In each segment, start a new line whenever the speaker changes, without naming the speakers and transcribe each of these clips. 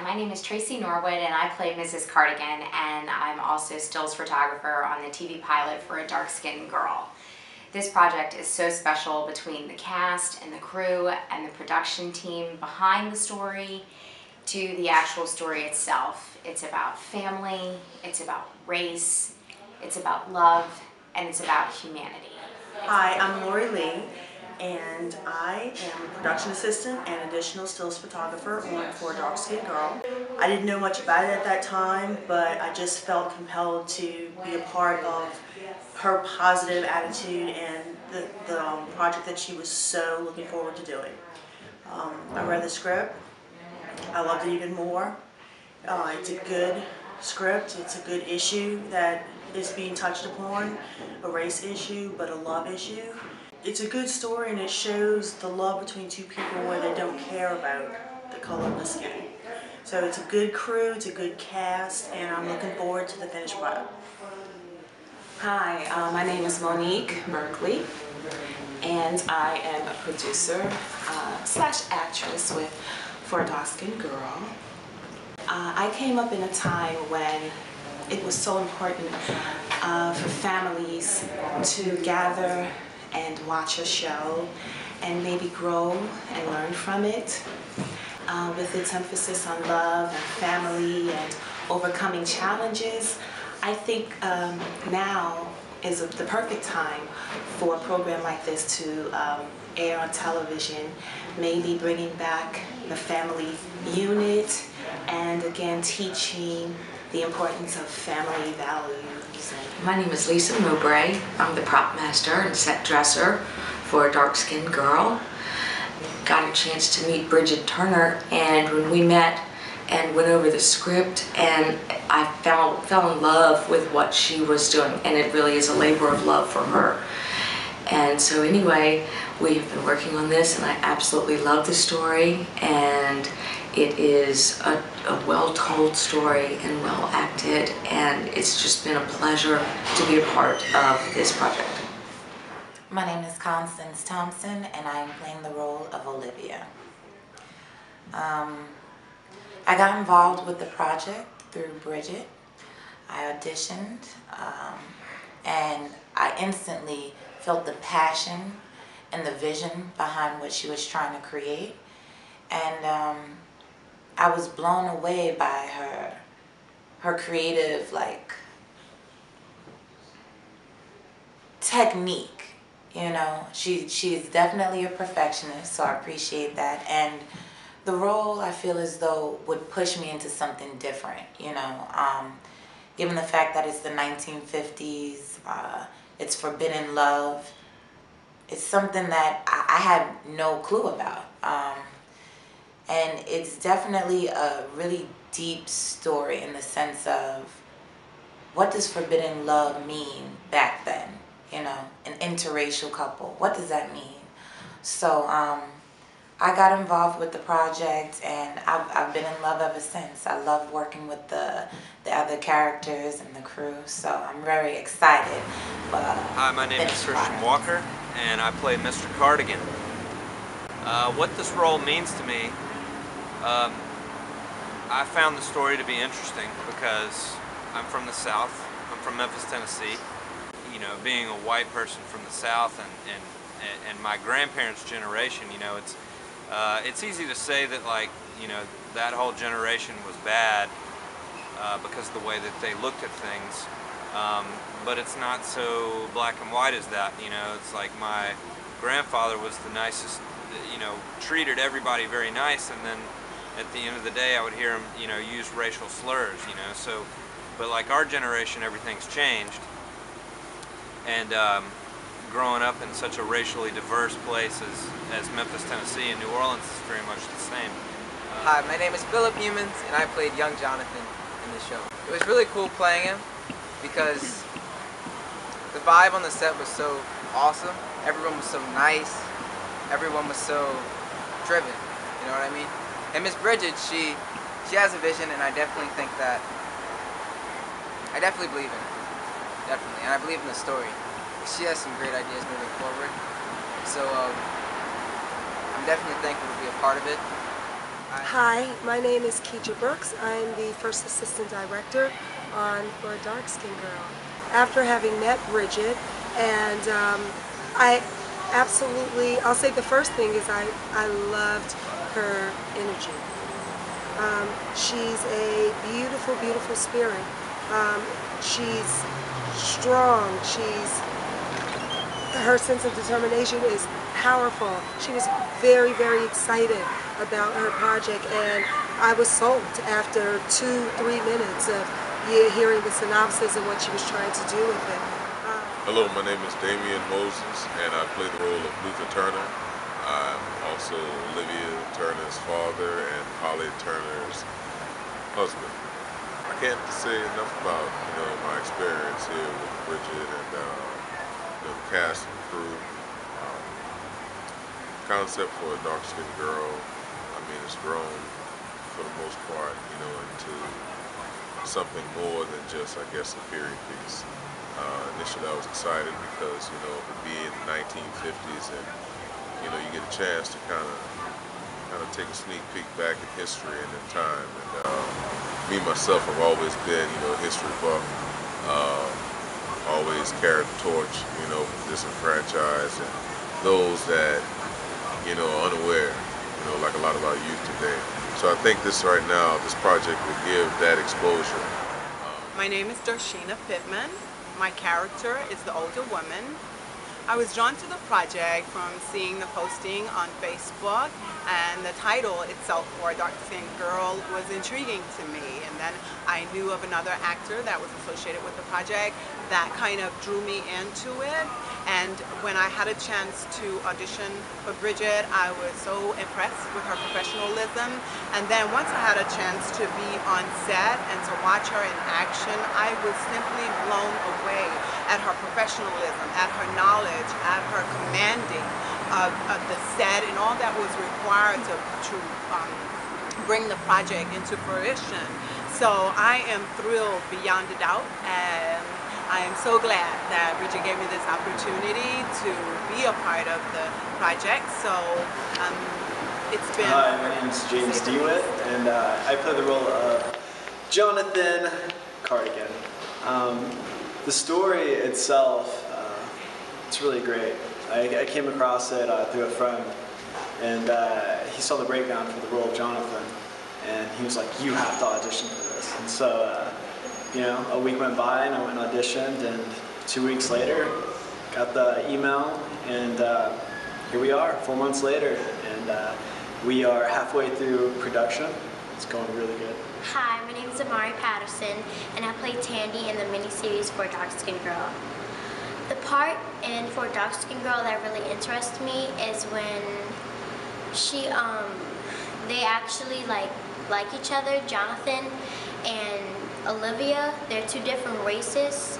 my name is Tracy Norwood and I play Mrs. Cardigan, and I'm also stills photographer on the TV pilot for A Dark-Skinned Girl. This project is so special between the cast and the crew and the production team behind the story to the actual story itself. It's about family, it's about race, it's about love, and it's about humanity.
Hi, I'm Lourie Lee, and I am a production assistant and additional stills photographer on For a Dark-Skinned Girl. I didn't know much about it at that time, but I just felt compelled to be a part of her positive attitude and the project that she was so looking forward to doing. I read the script. I loved it even more. It's a good script. It's a good issue that is being touched upon, a race issue, but a love issue. It's a good story, and it shows the love between two people where they don't care about the color of the skin. So it's a good crew, it's a good cast, and I'm looking forward to the finished product.
Hi, my name is Monique Berkley, and I am a producer slash actress with For a Dark-Skinned Girl. I came up in a time when it was so important for families to gather and watch a show and maybe grow and learn from it, with its emphasis on love and family and overcoming challenges. I think now is the perfect time for a program like this to air on television, maybe bringing back the family unit and again teaching the importance of family values.
My name is Lisa Mauberret. I'm the prop master and set dresser for A Dark-Skinned Girl. Got a chance to meet Bridget Turner, and when we met and went over the script, and I fell in love with what she was doing, and it really is a labor of love for her. And so anyway, we have been working on this, and I absolutely love the story, and it is a well-told story and well-acted, and it's just been a pleasure to be a part of this project.
My name is Constance Thompson, and I am playing the role of Olivia. I got involved with the project through Bridget. I auditioned, and I instantly felt the passion and the vision behind what she was trying to create. And I was blown away by her creative, technique. You know, she's definitely a perfectionist, so I appreciate that. And the role, I feel as though, would push me into something different, you know. Given the fact that it's the 1950s, it's forbidden love, it's something that I had no clue about. And it's definitely a really deep story in the sense of, what does forbidden love mean back then? You know, an interracial couple, what does that mean? So I got involved with the project, and I've been in love ever since. I love working with the other characters and the crew, so I'm very excited.
Hi, my name is Christian Walker, and I play Mr. Cardigan. What this role means to me, I found the story to be interesting because I'm from the South. I'm from Memphis, Tennessee. You know, being a white person from the South and my grandparents' generation, you know, it's easy to say that, like, you know, that whole generation was bad because of the way that they looked at things, but it's not so black and white as that. You know, it's like my grandfather was the nicest, you know, treated everybody very nice, and then at the end of the day I would hear him, you know, use racial slurs, you know. So, but like our generation, everything's changed. And growing up in such a racially diverse place as Memphis, Tennessee, and New Orleans is very much the same.
Hi, my name is Phillip, Youmans, and I played young Jonathan in the show. It was really cool playing him because the vibe on the set was so awesome. Everyone was so nice. Everyone was so driven, you know what I mean? And Miss Bridget, she has a vision, and I definitely think that, I definitely believe in it. Definitely, and I believe in the story. She has some great ideas moving forward, so I'm definitely thankful to be a part of it.
Hi, my name is Kija Brooks. I'm the first assistant director on For a Dark Skinned Girl. After having met Bridget, and I absolutely, I'll say the first thing is I loved her energy. She's a beautiful, beautiful spirit. She's strong. Her sense of determination is powerful. She was very, very excited about her project, and I was sold after 2-3 minutes of hearing the synopsis and what she was trying to do with it.
Hello, my name is Damien Moses, and I play the role of Luther Turner. I'm also Olivia Turner's father and Holly Turner's husband. I can't say enough about my experience here with Bridget and the cast and crew. Concept for a dark-skinned girl, I mean, it's grown for the most part, into something more than just, I guess, a period piece. Initially, I was excited because, it would be in the 1950s, and you get a chance to kind of take a sneak peek back at history and in time. And me myself have always been, a history buff. Always carried the torch, for disenfranchised and those that, are unaware, like a lot of our youth today. So I think this project will give that exposure.
My name is Dorshena Pitman. My character is the older woman. I was drawn to the project from seeing the posting on Facebook, and the title itself, For a Dark-Skinned Girl, was intriguing to me. And then I knew of another actor that was associated with the project that kind of drew me into it. And when I had a chance to audition for Bridget, I was so impressed with her professionalism. And then once I had a chance to be on set and to watch her in action, I was simply blown away at her professionalism, at her knowledge, at her commanding of the set and all that was required to bring the project into fruition. So I am thrilled beyond a doubt, and I am so glad that Bridget gave me this opportunity to be a part of the project. So it's been...
Hi, my name is James Dewitt, and I play the role of Jonathan Cardigan. The story itself, it's really great. I came across it through a friend, and he saw the breakdown for the role of Jonathan, and he was like, "You have to audition for this." And so, a week went by, and I went and auditioned, and 2 weeks later, got the email, and here we are, 4 months later, and we are halfway through production. It's going really good.
Hi, my name is Amari Patterson, and I play Tandy in the miniseries For a Dark Skinned Girl. The part in For a Dark Skinned Girl that really interests me is when they actually like each other, Jonathan and Olivia. They're two different races,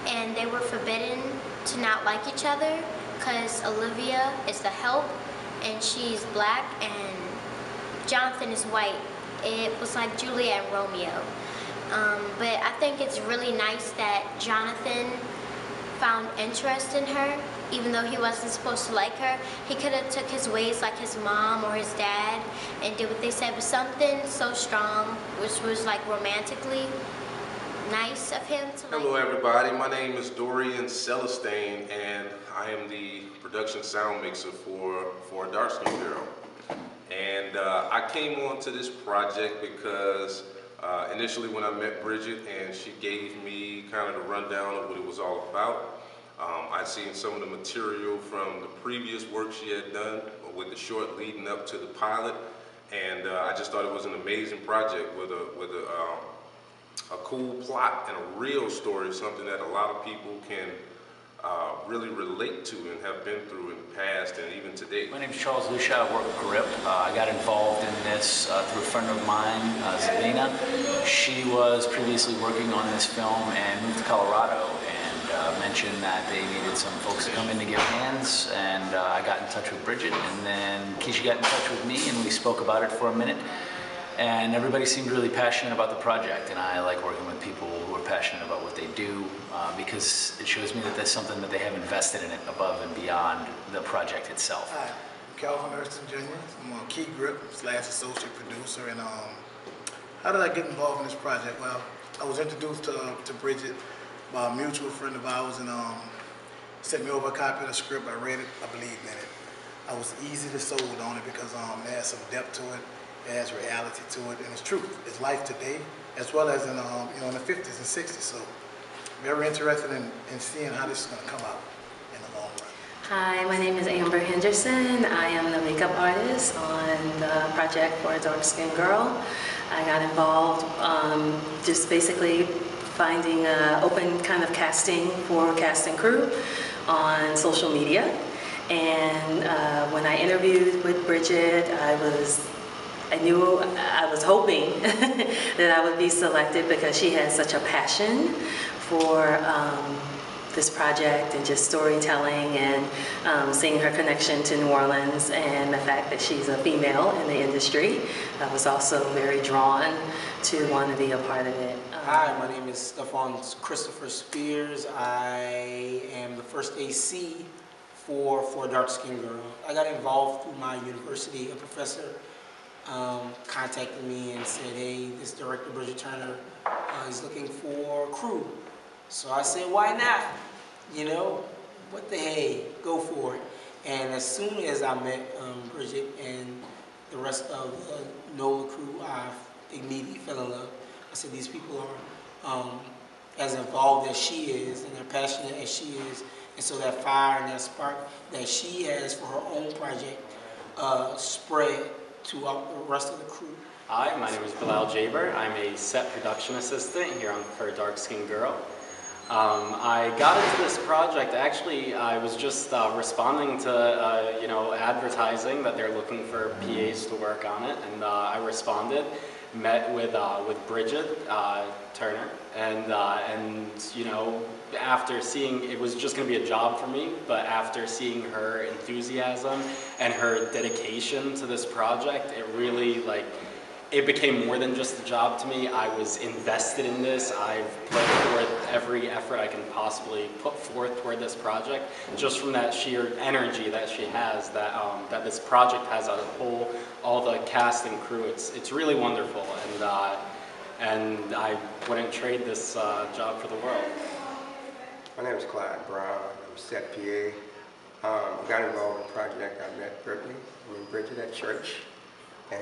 and they were forbidden to not like each other because Olivia is the help, and she's black, and Jonathan is white. It was like Juliet and Romeo. But I think it's really nice that Jonathan found interest in her, even though he wasn't supposed to like her. He could have took his ways like his mom or his dad and did what they said, but something so strong, which was like romantically nice of him to like.
Hello everybody, my name is Dorian Celestine, and I am the production sound mixer for a Dark Skinned Girl. And I came onto this project because initially when I met Bridget and she gave me kind of the rundown of what it was all about, I'd seen some of the material from the previous work she had done with the short leading up to the pilot, and I just thought it was an amazing project with a cool plot and a real story, something that a lot of people can really relate to and have been through in the past and even today.
My name is Charles Lucia. I work with Grip. I got involved in this through a friend of mine, Signe. She was previously working on this film and moved to Colorado, and mentioned that they needed some folks to come in to give hands, and I got in touch with Bridget, and then Kija got in touch with me, and we spoke about it for a minute. And everybody seemed really passionate about the project, and I like working with people who are passionate about what they do because it shows me that there's something that they have invested in it above and beyond the project itself.
Hi, Calvin Hurston Jr. I'm a key grip / associate producer. And how did I get involved in this project? Well, I was introduced to Bridget by a mutual friend of ours, and sent me over a copy of the script. I read it, I believed in it. I was easily sold on it because it has some depth to it, it has reality to it, and it's truth. It's life today, as well as in in the 50s and 60s. So very interested in seeing how this is going to come out in the long run.
Hi, my name is Amber Henderson. I am the makeup artist on the project for a dark-skinned girl. I got involved just basically finding an open kind of casting for cast and crew on social media. And when I interviewed with Bridget, I was hoping that I would be selected because she has such a passion for this project and just storytelling and seeing her connection to New Orleans and the fact that she's a female in the industry. I was also very drawn to want to be a part of it.
Hi, my name is Stephawn Spears. I am the first AC for a dark-skinned girl. I got involved through my university. A professor contacted me and said, hey, this director, Bridget Turner, is looking for crew. So I said, why not? You know, what the hey, go for it. And as soon as I met Bridget and the rest of the Nola crew, I immediately fell in love. I said, these people are as involved as she is and they're passionate as she is. And so that fire and that spark that she has for her own project spread throughout the rest of the crew.
Hi, my name is Billal Jaber. I'm a set production assistant here on For a Dark Skinned Girl. I got into this project, actually, I was just responding to, advertising that they're looking for PAs to work on it, and I responded, met with Bridget Turner, and after seeing, it was just going to be a job for me, but after seeing her enthusiasm and her dedication to this project, it really, it became more than just a job to me. I was invested in this. I've put forth every effort I can possibly put forth toward this project, just from that sheer energy that she has, that this project has as a whole, all the cast and crew. It's really wonderful, and I wouldn't trade this job for the world.
My name is Clyde Brown. I'm set PA. Got involved in the project. I met Berkley, Bridget at church, and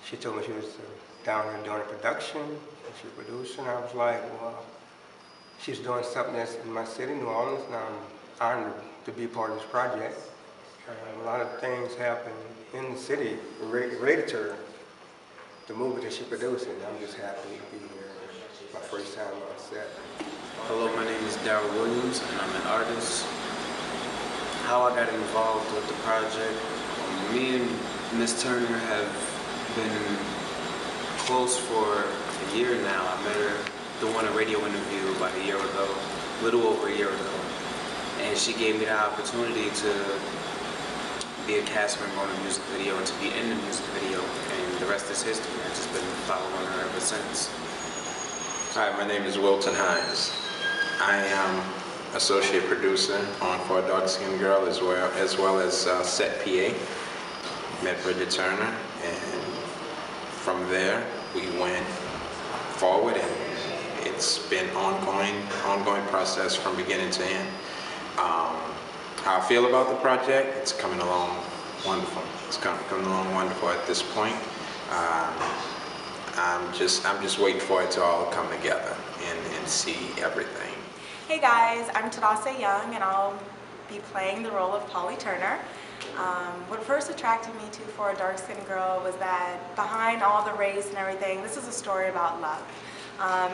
she told me she was down here doing a production, and she produced, and I was like, well, she's doing something that's in my city, New Orleans, and I'm honored to be part of this project. A lot of things happen in the city related to her, the movie that she produced, and I'm just happy to be here. My first time on set.
Hello, my name is Darryl Williams, and I'm an artist. How I got involved with the project, me and Miss Turner have been close for a year now. I met her doing a radio interview about a year ago, a little over a year ago, and she gave me the opportunity to be a cast member on a music video and to be in the music video, and the rest is history. I've just been following her ever since.
Hi, my name is Wilton M. I am associate producer on For a Dark Skinned Girl as well as set PA. Met Bridget Turner, and from there we went forward, and it's been ongoing process from beginning to end. How I feel about the project, it's coming along wonderful. It's coming along wonderful at this point. I'm just waiting for it to all come together and see everything.
Hey guys, I'm Tadasay Young, and I'll be playing the role of Polly Turner. What first attracted me to For a Dark Skinned Girl was that behind all the race and everything, this is a story about love.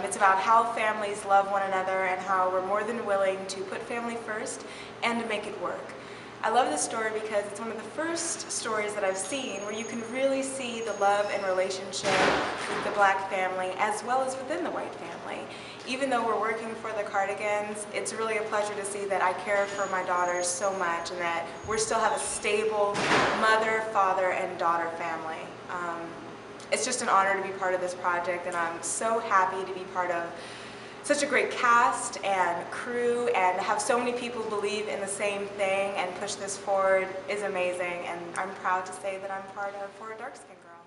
It's about how families love one another and how we're more than willing to put family first and to make it work. I love this story because it's one of the first stories that I've seen where you can really see the love and relationship with the black family as well as within the white family. Even though we're working for the Cardigans, it's really a pleasure to see that I care for my daughters so much and that we still have a stable mother, father, and daughter family. It's just an honor to be part of this project, and I'm so happy to be part of such a great cast and crew, and have so many people believe in the same thing and push this forward is amazing, and I'm proud to say that I'm part of For a Dark Skinned Girl.